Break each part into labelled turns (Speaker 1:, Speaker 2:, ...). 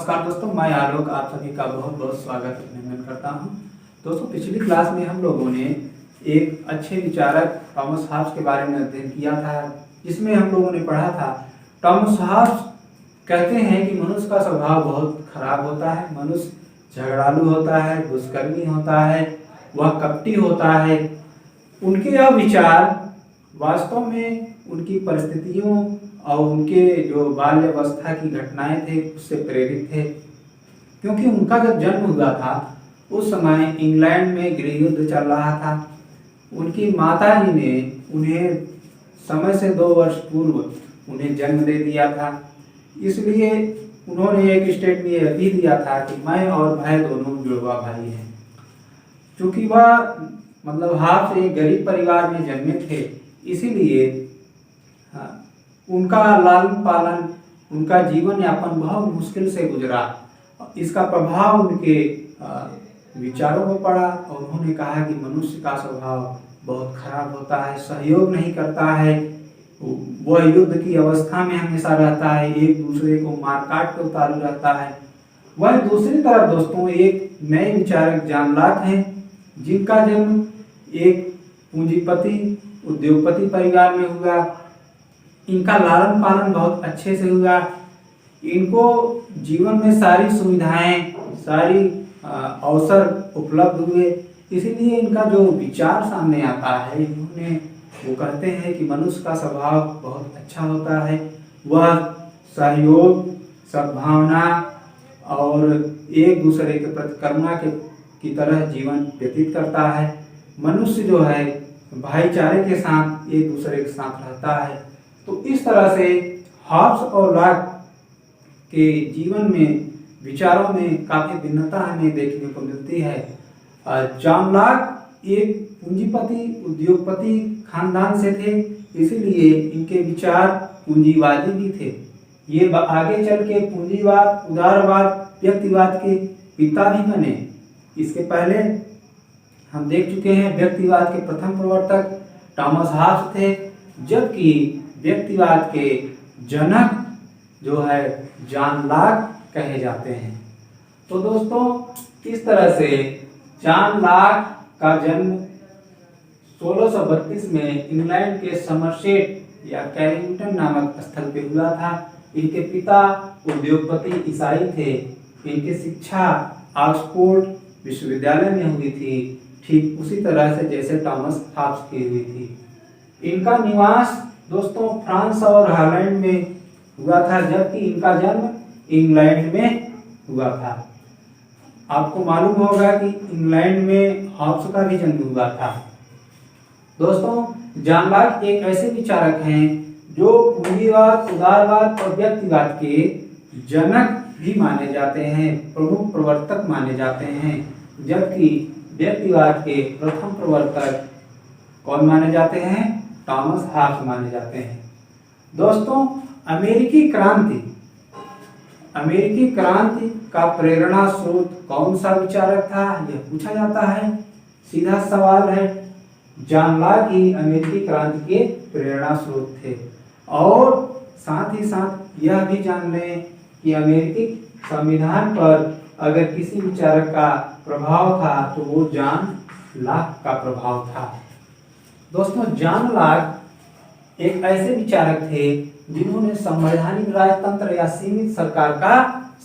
Speaker 1: नमस्कार दोस्तों, मैं आलोक आप सभी का बहुत बहुत स्वागत अभिनंदन करता हूं। दोस्तों, पिछली क्लास में हम लोगों ने एक अच्छे विचारक टॉमस हॉब्स के बारे में अध्ययन किया था, जिसमें हम लोगों ने पढ़ा था टॉमस हॉब्स कहते हैं कि मनुष्य का स्वभाव बहुत खराब होता है। मनुष्य झगड़ालू होता है, दुष्कर्मी होता है, वह कपटी होता है। उनके यह विचार वास्तव में उनकी परिस्थितियों और उनके जो बाल्यावस्था की घटनाएं थे उससे प्रेरित थे, क्योंकि उनका जब जन्म हुआ था उस समय इंग्लैंड में गृह युद्ध चल रहा था। उनकी माता जी ने उन्हें समय से 2 वर्ष पूर्व उन्हें जन्म दे दिया था। इसलिए उन्होंने एक स्टेटमेंट यह भी दिया था कि मैं और भाई दोनों जुड़वा भाई हैं। चूंकि वह हॉब्स एक गरीब परिवार में जन्मे थे, इसीलिए उनका लालन पालन, उनका जीवन यापन बहुत मुश्किल से गुजरा। इसका प्रभाव उनके विचारों में पड़ा और उन्होंने कहा कि मनुष्य का स्वभाव बहुत खराब होता है, सहयोग नहीं करता है, वह युद्ध की अवस्था में हमेशा रहता है, एक दूसरे को मार काट कर उतारू रहता है। वह दूसरी तरफ दोस्तों एक नए विचारक जॉन लॉक हैं, जिनका जन्म एक पूंजीपति उद्योगपति परिवार में हुआ। इनका लालन पालन बहुत अच्छे से हुआ। इनको जीवन में सारी सुविधाएं, सारी अवसर उपलब्ध हुए। इसीलिए इनका जो विचार सामने आता है, वो कहते हैं कि मनुष्य का स्वभाव बहुत अच्छा होता है। वह सहयोग, सद्भावना और एक दूसरे के प्रति करुणा की तरह जीवन व्यतीत करता है। मनुष्य जो है भाईचारे के साथ एक दूसरे के साथ रहता है। तो इस तरह से हॉब्स और लॉक के जीवन में, विचारों में काफी भिन्नता हमें देखने को मिलती है। जॉन लॉक एक पूंजीपति उद्योगपति खानदान से थे, इसीलिए इनके विचार पूंजीवादी भी थे। ये आगे चल के पूंजीवाद, उदारवाद, व्यक्तिवाद के पिता भी बने। इसके पहले हम देख चुके हैं व्यक्तिवाद के प्रथम प्रवर्तक टॉमस हॉब्स थे, जबकि व्यक्तिवाद के जनक जो है जॉन लॉक कहे जाते हैं। तो दोस्तों, इस तरह से जॉन लॉक का जन्म 1632 में इंग्लैंड के समरसेट या कैरिंगटन नामक स्थल पे हुआ था। इनके पिता उद्योगपति ईसाई थे। इनकी शिक्षा ऑक्सफोर्ड विश्वविद्यालय में हुई थी, ठीक उसी तरह से जैसे टॉमस हॉब्स की हुई थी। इनका निवास दोस्तों फ्रांस और हॉलैंड में हुआ था, जबकि इनका जन्म इंग्लैंड में हुआ था। आपको मालूम होगा कि इंग्लैंड में हॉब्स का भी जन्म हुआ था। दोस्तों, जॉन लॉक एक ऐसे विचारक हैं जो पूंजीवाद, उदारवाद और व्यक्तिवाद के जनक भी माने जाते हैं, प्रमुख प्रवर्तक माने जाते हैं। जबकि व्यक्तिवाद के प्रथम प्रवर्तक कौन माने जाते हैं? टॉमस हॉब्स माने जाते हैं। दोस्तों, अमेरिकी क्रांति का प्रेरणा स्रोत कौन सा विचारक था, यह पूछा जाता है। सीधा सवाल है। जॉन लॉक ही अमेरिकी क्रांति के प्रेरणा स्रोत थे। और साथ ही साथ यह भी जान लें कि अमेरिकी संविधान पर अगर किसी विचारक का प्रभाव था तो वो जॉन लॉक का प्रभाव था। दोस्तों, जॉन लॉक एक ऐसे विचारक थे जिन्होंने संवैधानिक राजतंत्र या सीमित सरकार का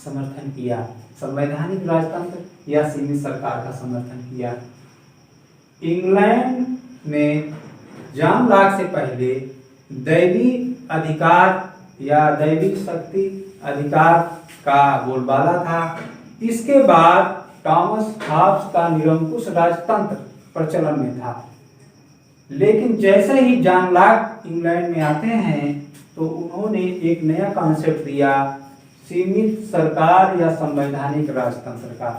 Speaker 1: समर्थन किया। संवैधानिक राजतंत्र या सीमित सरकार का समर्थन किया। इंग्लैंड में जॉन लॉक से पहले दैवी अधिकार या दैविक शक्ति अधिकार का बोलबाला था। इसके बाद टॉमस हॉब्स का निरंकुश राजतंत्र प्रचलन में था। लेकिन जैसे ही जॉन लॉक इंग्लैंड में आते हैं तो उन्होंने एक नया कॉन्सेप्ट दिया, सीमित सरकार या संवैधानिक राजतंत्र का।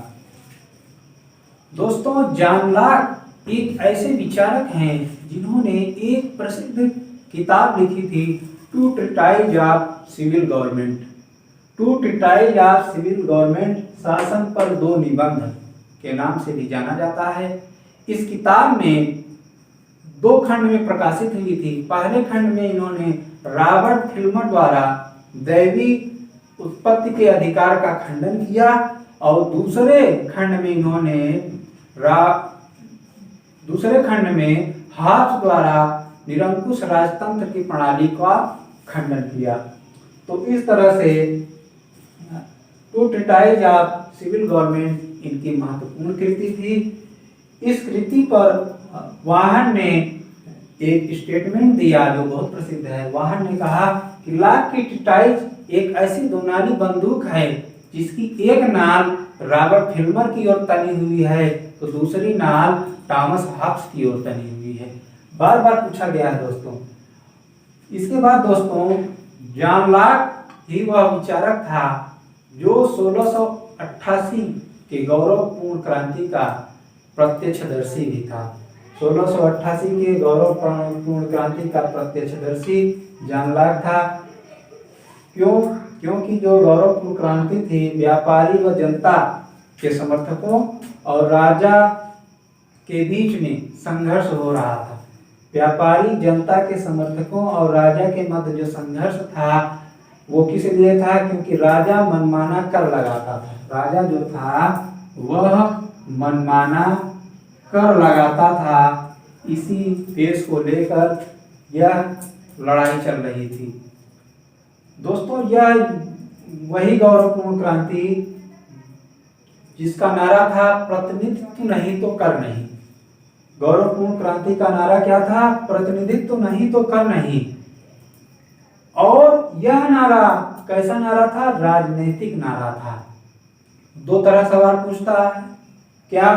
Speaker 1: दोस्तों, जॉन लॉक एक ऐसे विचारक हैं जिन्होंने एक प्रसिद्ध किताब लिखी थी, two treatise of civil government. Two treatise of civil government, शासन पर 2 निबंध के नाम से भी जाना जाता है। इस किताब में 2 खंड में प्रकाशित हुई थी। पहले खंड में इन्होंने रॉबर्ट फिल्मर द्वारा दैवी उत्पत्ति के अधिकार का खंडन किया और दूसरे खंड में हाथ द्वारा निरंकुश राजतंत्र की प्रणाली का खंडन किया। तो इस तरह से two treatise of civil government इनकी महत्वपूर्ण कृति थी। इस कृति पर वाहन ने एक स्टेटमेंट दिया जो बहुत प्रसिद्ध है। वाहन ने कहा कि लॉक की ट्रीटाइज एक ऐसी दोनाली बंदूक है जिसकी एक नाल रॉबर्ट फिल्मर की ओर तनी हुई है तो दूसरी नाल थॉमस हॉब्स की ओर तनी हुई है। बार बार पूछा गया है दोस्तों। इसके बाद दोस्तों जॉन लॉक ही वह विचारक था जो 1688 के गौरवपूर्ण क्रांति का प्रत्यक्षदर्शी भी था। 1688 के गौरवपूर्ण क्रांति का प्रत्यक्षदर्शी जॉन लॉक था। क्योंकि जो गौरवपूर्ण क्रांति थी व्यापारी व जनता के समर्थकों और राजा के बीच में संघर्ष हो रहा था। व्यापारी जनता के समर्थकों और राजा के मध्य जो संघर्ष था वो किस लिए था? क्योंकि राजा मनमाना कर लगाता था। राजा जो था वह मनमाना कर लगाता था। इसी देश को लेकर यह लड़ाई चल रही थी। दोस्तों यह वही गौरवपूर्ण क्रांति जिसका नारा था प्रतिनिधित्व नहीं तो कर नहीं। गौरवपूर्ण क्रांति का नारा क्या था? प्रतिनिधित्व नहीं तो कर नहीं। और यह नारा कैसा नारा था? राजनीतिक नारा था। दो तरह सवाल पूछता है, क्या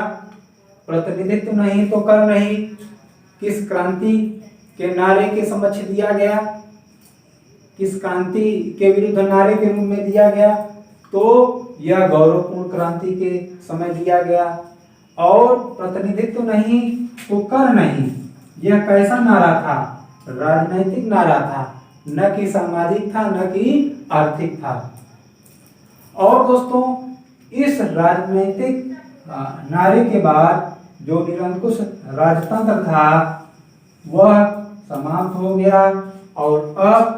Speaker 1: प्रतिनिधित्व नहीं तो कर नहीं किस क्रांति के नारे के समक्ष दिया गया? किस क्रांति के विरुद्ध नारे के रूप में दिया गया? तो यह गौरवपूर्ण क्रांति के समय दिया गया। और प्रतिनिधित्व नहीं तो कर नहीं, यह कैसा नारा था? राजनीतिक नारा था, न कि सामाजिक था, न कि आर्थिक था। और दोस्तों इस राजनीतिक नारे के बाद जो निरंकुश राजतंत्र था वह समाप्त हो गया और अब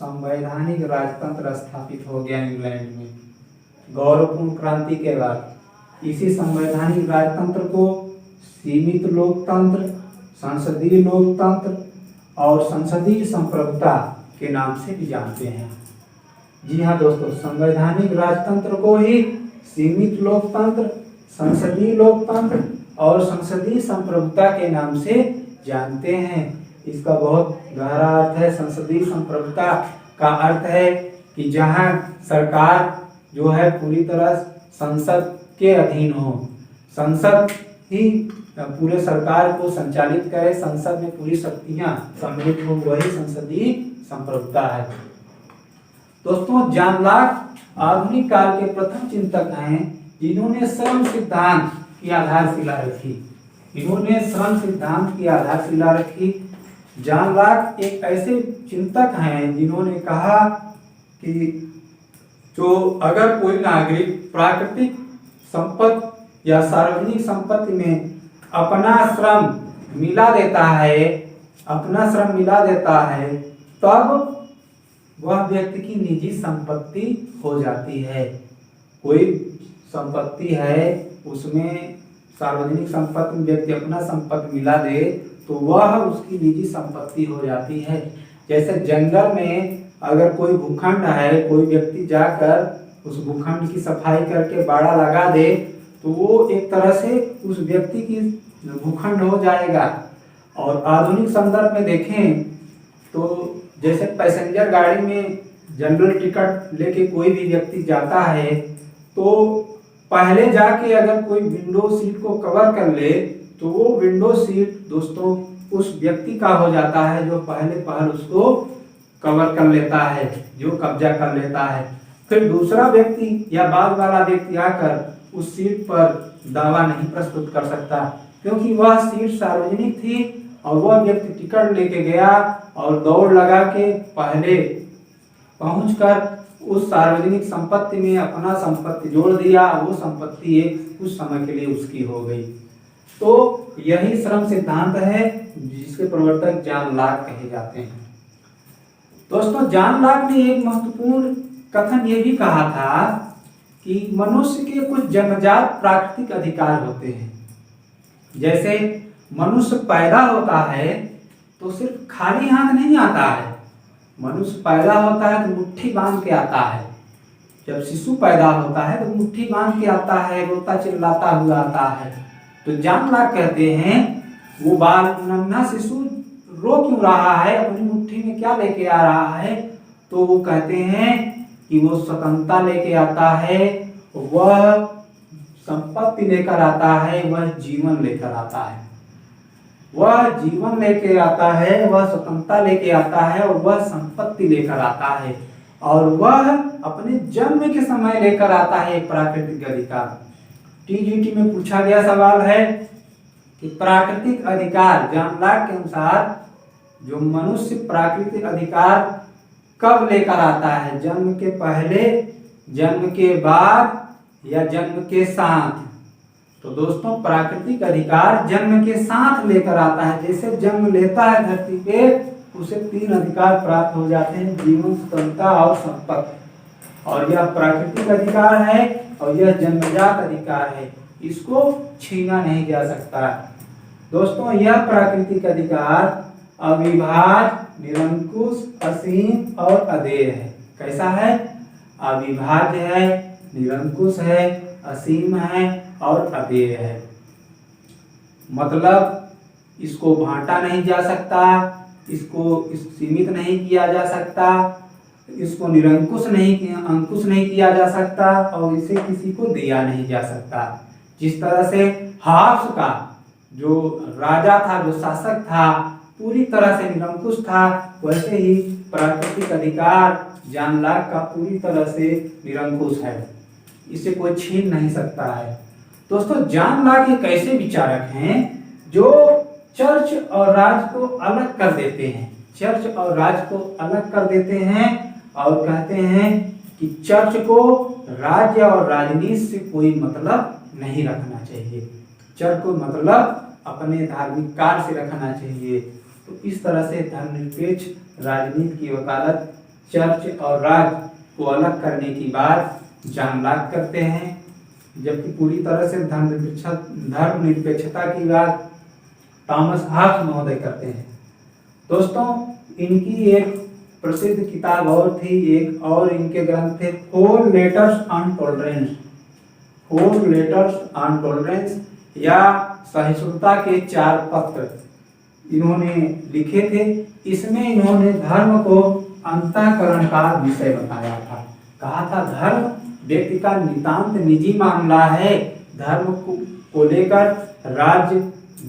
Speaker 1: संवैधानिक राजतंत्र स्थापित हो गया इंग्लैंड में। गौरवपूर्ण क्रांति के बाद इसी संवैधानिक राजतंत्र को सीमित लोकतंत्र, संसदीय लोकतंत्र और संसदीय संप्रभुता के नाम से भी जानते हैं। जी हाँ दोस्तों, संवैधानिक राजतंत्र को ही सीमित लोकतंत्र, संसदीय लोकतंत्र और संसदीय संप्रभुता के नाम से जानते हैं। इसका बहुत गहरा अर्थ है। संसदीय संप्रभुता का अर्थ है कि जहां सरकार जो है पूरी तरह संसद के अधीन हो, संसद ही पूरे सरकार को संचालित करे, संसद में पूरी शक्तियां सम्मिलित हो, वही संसदीय संप्रभुता है। दोस्तों जॉन लॉक आधुनिक काल के प्रथम चिंतक हैं जिन्होंने श्रम सिद्धांत की आधारशिला रखी। इन्होंने श्रम सिद्धांत की आधारशिला रखी। जॉन लॉक एक ऐसे चिंतक हैं जिन्होंने कहा कि जो अगर कोई नागरिक प्राकृतिक संपत्ति या सार्वजनिक संपत्ति में अपना श्रम मिला देता है तब वह व्यक्ति की निजी संपत्ति हो जाती है। कोई संपत्ति है उसमें सार्वजनिक संपत्ति में व्यक्ति अपना संपत्ति मिला दे तो वह उसकी निजी संपत्ति हो जाती है। जैसे जंगल में अगर कोई भूखंड है, कोई व्यक्ति जाकर उस भूखंड की सफाई करके बाड़ा लगा दे तो वो एक तरह से उस व्यक्ति की भूखंड हो जाएगा। और आधुनिक संदर्भ में देखें तो जैसे पैसेंजर गाड़ी में जनरल टिकट लेके कोई भी व्यक्ति जाता है तो पहले जाके अगर कोई विंडो सीट को कवर कर ले तो वो विंडो सीट दोस्तों उस व्यक्ति का हो जाता है जो पहले उसको कवर कर लेता है, जो कब्जा कर लेता है। फिर दूसरा व्यक्ति या बाद वाला व्यक्ति आकर उस सीट पर दावा नहीं प्रस्तुत कर सकता क्योंकि वह सीट सार्वजनिक थी और वह व्यक्ति टिकट लेके गया और दौड़ लगा के पहले पहुंचकर उस सार्वजनिक संपत्ति में अपना संपत्ति जोड़ दिया। वो संपत्ति एक कुछ समय के लिए उसकी हो गई। तो यही श्रम सिद्धांत है जिसके प्रवर्तक जॉन लॉक कहे जाते हैं। दोस्तों जॉन लॉक ने एक महत्वपूर्ण कथन ये भी कहा था कि मनुष्य के कुछ जन्मजात प्राकृतिक अधिकार होते हैं। जैसे मनुष्य पैदा होता है तो सिर्फ खाली हाथ नहीं आता है। मनुष्य पैदा होता है तो मुट्ठी बांध के आता है। जब शिशु पैदा होता है तो मुट्ठी बांध के आता है, रोता चिल्लाता हुआ आता है। तो जॉन लॉक कहते हैं वो बाल नन्हा शिशु रो क्यों रहा है, अपनी मुट्ठी में क्या लेके आ रहा है, तो वो कहते हैं कि वो स्वतंत्रता लेके आता है, वह संपत्ति लेकर आता है, वह जीवन लेकर आता है। वह जीवन लेके आता है, वह स्वतंत्रता लेके आता है और वह संपत्ति लेकर आता है। और वह अपने जन्म के समय लेकर आता है प्राकृतिक अधिकार। टीजीटी में पूछा गया सवाल है कि प्राकृतिक अधिकार जॉन लॉक के अनुसार जो मनुष्य प्राकृतिक अधिकार कब लेकर आता है, जन्म के पहले, जन्म के बाद या जन्म के साथ। तो दोस्तों प्राकृतिक अधिकार जन्म के साथ लेकर आता है। जैसे जन्म लेता है धरती पे उसे 3 अधिकार प्राप्त हो जाते हैं, जीवन, स्वतंत्रता और संपत्ति। और यह प्राकृतिक अधिकार है और यह जन्मजात अधिकार है, इसको छीना नहीं जा सकता। दोस्तों यह प्राकृतिक अधिकार अविभाज्य, निरंकुश, असीम और अदेय है। कैसा है? अविभाज्य है, निरंकुश है, असीम है और अदेय है। मतलब इसको बांटा नहीं जा सकता, इसको सीमित नहीं किया जा सकता, इसको निरंकुश नहीं, अंकुश नहीं किया जा सकता और इसे किसी को दिया नहीं जा सकता। जिस तरह से हर्ष का जो राजा था, जो शासक था, पूरी तरह से निरंकुश था, वैसे ही प्राकृतिक अधिकार जॉन लॉक का पूरी तरह से निरंकुश है, इसे कोई छीन नहीं सकता है। दोस्तों जॉन लॉक एक ऐसे विचारक हैं जो चर्च और राज को अलग कर देते हैं। चर्च और राज को अलग कर देते हैं और कहते हैं कि चर्च को राज्य और राजनीति से कोई मतलब नहीं रखना चाहिए, चर्च को मतलब अपने धार्मिक कार्य से रखना चाहिए। तो इस तरह से धर्मनिरपेक्ष राजनीति की वकालत चर्च और राज को अलग करने की बात जॉन लॉक करते हैं, जबकि पूरी तरह से धर्मनिरपेक्षता की बात थॉमस हॉब्स महोदय करते हैं। दोस्तों इनकी एक प्रसिद्ध किताब और थी, एक और इनके ग्रंथ थे 4 letters on tolerance. 4 letters on tolerance या सहिष्णुता के 4 पत्र इन्होंने लिखे थे। इसमें इन्होंने धर्म को अंतःकरण का विषय बताया था। कहा था धर्म व्यक्ति का नितांत निजी मामला है, धर्म को लेकर राज्य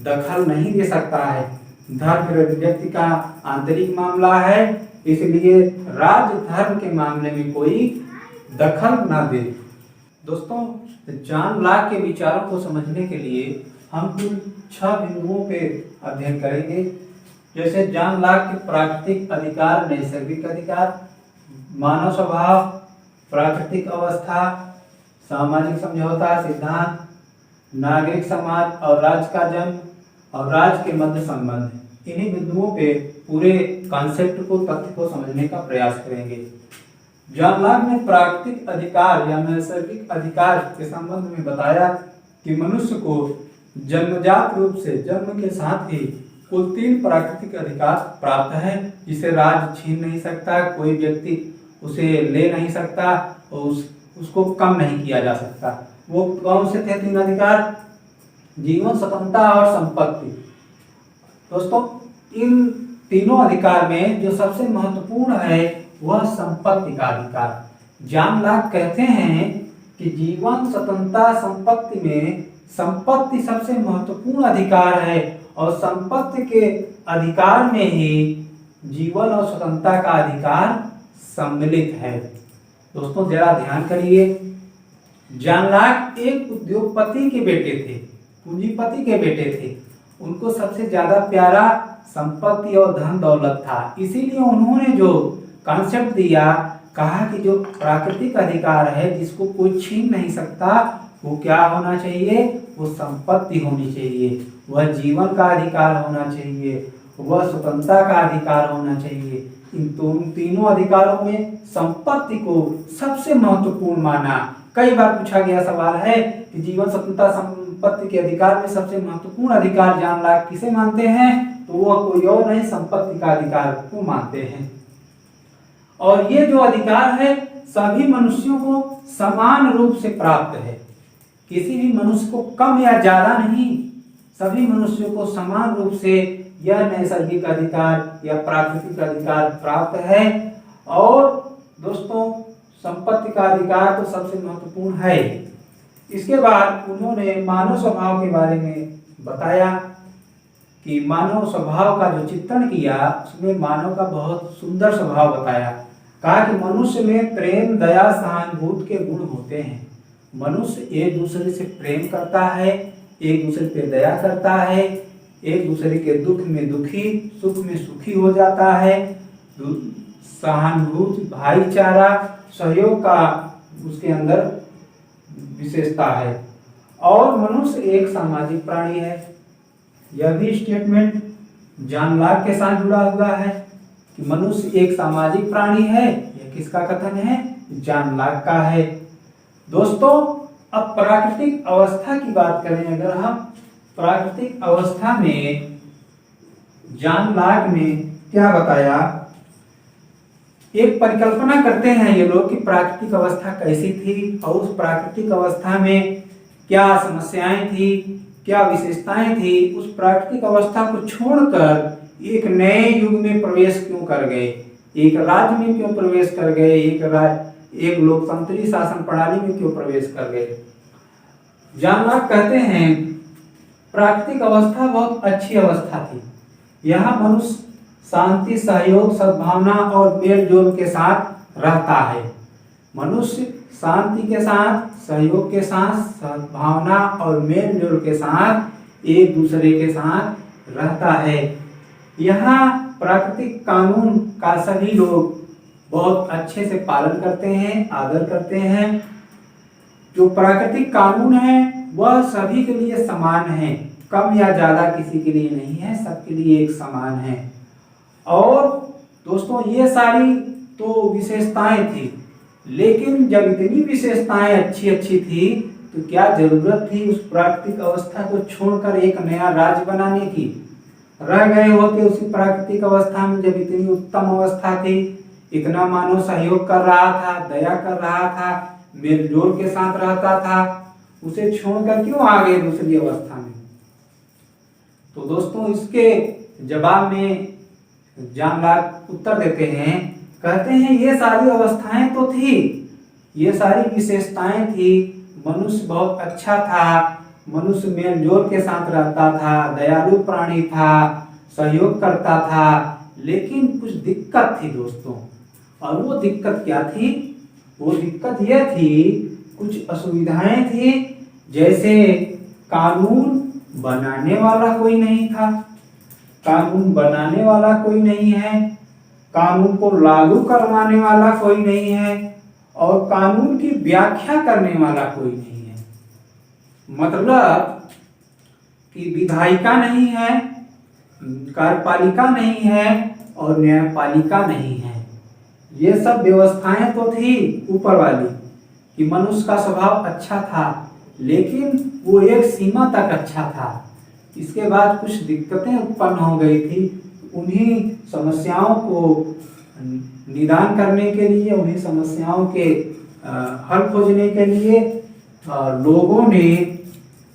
Speaker 1: दखल नहीं दे सकता है, धर्म व्यक्ति का आंतरिक मामला है, इसलिए राज्य धर्म के मामले में कोई दखल ना दे। दोस्तों जॉन लॉक के विचारों को समझने के लिए हम कुल 6 बिंदुओं पे अध्ययन करेंगे। जैसे जॉन लॉक के प्राकृतिक अधिकार, नैसर्गिक अधिकार, मानव स्वभाव, प्राकृतिक अवस्था, सामाजिक समझौता सिद्धांत, नागरिक समाज और राज्य का जन्म और राज्य के मध्य संबंध। इन्हीं बिंदुओं पे पूरे कॉन्सेप्ट को, तथ्य को समझने का प्रयास करेंगे। जॉन लॉक ने प्राकृतिक अधिकार या नैसर्गिक अधिकार के संबंध में बताया कि मनुष्य को जन्मजात रूप से जन्म के साथ ही कुल 3 प्राकृतिक अधिकार प्राप्त है, जिसे राज्य छीन नहीं सकता, कोई व्यक्ति उसे ले नहीं सकता और उसको कम नहीं किया जा सकता। वो कौन से थे 3 अधिकार? जीवन, स्वतंत्रता और संपत्ति। दोस्तों इन तीनों अधिकार में जो सबसे महत्वपूर्ण है वह संपत्ति का अधिकार। जॉन लॉक कहते हैं कि जीवन, स्वतंत्रता, संपत्ति में संपत्ति सबसे महत्वपूर्ण अधिकार है और संपत्ति के अधिकार में ही जीवन और स्वतंत्रता का अधिकार सम्मिलित है। दोस्तों जरा ध्यान करिए, जॉन लॉक एक उद्योगपति के बेटे थे, पूंजीपति के बेटे थे। उनको सबसे ज्यादा प्यारा संपत्ति और धन दौलत था, इसीलिए उन्होंने जो कॉन्सेप्ट दिया, कहा कि जो प्राकृतिक अधिकार है जिसको कोई छीन नहीं सकता, वो क्या होना चाहिए? वो संपत्ति होनी चाहिए, वह जीवन का अधिकार होना चाहिए, वह स्वतंत्रता का अधिकार होना चाहिए। इन तीनों अधिकारों में संपत्ति को सबसे महत्वपूर्ण माना। कई बार पूछा गया सवाल है कि जीवन, स्वतंत्रता, संपत्ति के अधिकार में सबसे महत्वपूर्ण अधिकार जॉन लॉक किसे मानते हैं, तो वह कोई और नहीं, संपत्ति का अधिकार को मानते हैं। और ये जो अधिकार है सभी मनुष्यों को समान रूप से प्राप्त है, किसी भी मनुष्य को कम या ज्यादा नहीं, सभी मनुष्यों को समान रूप से यह नैसर्गिक अधिकार या प्राकृतिक अधिकार प्राप्त है। और दोस्तों संपत्ति का अधिकार तो सबसे महत्वपूर्ण है। इसके बाद उन्होंने मानव स्वभाव के बारे में बताया कि मानव स्वभाव का जो चित्रण किया उसमें मानव का बहुत सुंदर स्वभाव बताया। कहा कि मनुष्य में प्रेम, दया, सहानुभूति के गुण होते हैं। मनुष्य एक दूसरे से प्रेम करता है, एक दूसरे पे दया करता है, एक दूसरे के दुख में दुखी, सुख में सुखी हो जाता है। सहानुभूति, भाईचारा, सहयोग का उसके अंदर विशेषता है। और मनुष्य एक सामाजिक प्राणी है। यह भी स्टेटमेंट जॉन लॉक के साथ जुड़ा हुआ है कि मनुष्य एक सामाजिक प्राणी है। यह किसका कथन है? जॉन लॉक का है। दोस्तों अब प्राकृतिक अवस्था की बात करें, अगर हम प्राकृतिक अवस्था में जॉन लॉक ने क्या बताया, एक परिकल्पना करते हैं ये लोग कि प्राकृतिक अवस्था कैसी थी और उस प्राकृतिक अवस्था में क्या समस्याएं थी, क्या विशेषताएं थी। उस प्राकृतिक अवस्था को छोड़कर एक नए युग में प्रवेश क्यों कर गए, एक राज्य में क्यों प्रवेश कर गए, एक लोकतंत्री शासन प्रणाली में क्यों प्रवेश कर गए। जॉन लॉक कहते हैं प्राकृतिक अवस्था बहुत अच्छी अवस्था थी। यहाँ मनुष्य शांति, सहयोग, सद्भावना और मेल जोल के साथ रहता है। मनुष्य शांति के साथ, सहयोग के साथ, सद्भावना और मेल जोल के साथ एक दूसरे के साथ रहता है। यहाँ प्राकृतिक कानून का सभी लोग बहुत अच्छे से पालन करते हैं, आदर करते हैं। जो प्राकृतिक कानून है वह सभी के लिए समान है, कम या ज्यादा किसी के लिए नहीं है, सबके लिए एक समान है। और दोस्तों ये सारी तो विशेषताएं थी, लेकिन जब इतनी विशेषताएं अच्छी अच्छी थी तो क्या जरूरत थी उस प्राकृतिक अवस्था को छोड़कर एक नया राज्य बनाने की। रह गए होते उसी प्राकृतिक अवस्था में जब इतनी उत्तम अवस्था थी, इतना मानव सहयोग कर रहा था, दया कर रहा था, मेलजोल के साथ रहता था, उसे छोड़कर क्यों आ गए दूसरी अवस्था में। तो दोस्तों इसके जवाब में जॉन लॉक उत्तर देते हैं, कहते हैं ये सारी अवस्थाएं तो थी, ये सारी विशेषताएं थी। मनुष्य बहुत अच्छा था, मनुष्य मेलजोल के साथ रहता था, दयालु प्राणी था, सहयोग करता था, लेकिन कुछ दिक्कत थी दोस्तों। और वो दिक्कत क्या थी? वो दिक्कत यह थी, कुछ असुविधाएं थी, जैसे कानून बनाने वाला कोई नहीं था, कानून बनाने वाला कोई नहीं है, कानून को लागू करवाने वाला कोई नहीं है, और कानून की व्याख्या करने वाला कोई नहीं है। मतलब कि विधायिका नहीं है, कार्यपालिका नहीं है और न्यायपालिका नहीं है। ये सब व्यवस्थाएं तो थी ऊपर वाली कि मनुष्य का स्वभाव अच्छा था, लेकिन वो एक सीमा तक अच्छा था। इसके बाद कुछ दिक्कतें उत्पन्न हो गई थी। उन्हीं समस्याओं को निदान करने के लिए, उन्हीं समस्याओं के हल खोजने के लिए लोगों ने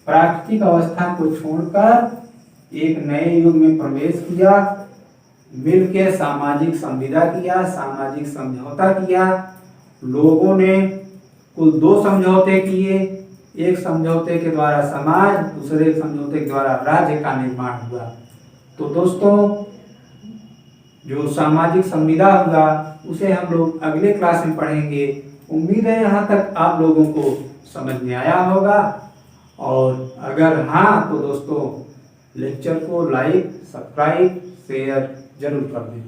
Speaker 1: प्राकृतिक अवस्था को छोड़कर एक नए युग में प्रवेश किया, मिलकर सामाजिक संविदा किया, सामाजिक समझौता किया। लोगों ने कुल 2 समझौते किए, एक समझौते के द्वारा समाज, दूसरे समझौते के द्वारा राज्य का निर्माण हुआ। तो दोस्तों जो सामाजिक संविदा हुआ उसे हम लोग अगले क्लास में पढ़ेंगे। उम्मीद है यहाँ तक आप लोगों को समझ में आया होगा, और अगर हाँ तो दोस्तों लेक्चर को लाइक, सब्सक्राइब, शेयर जरूर कर दें।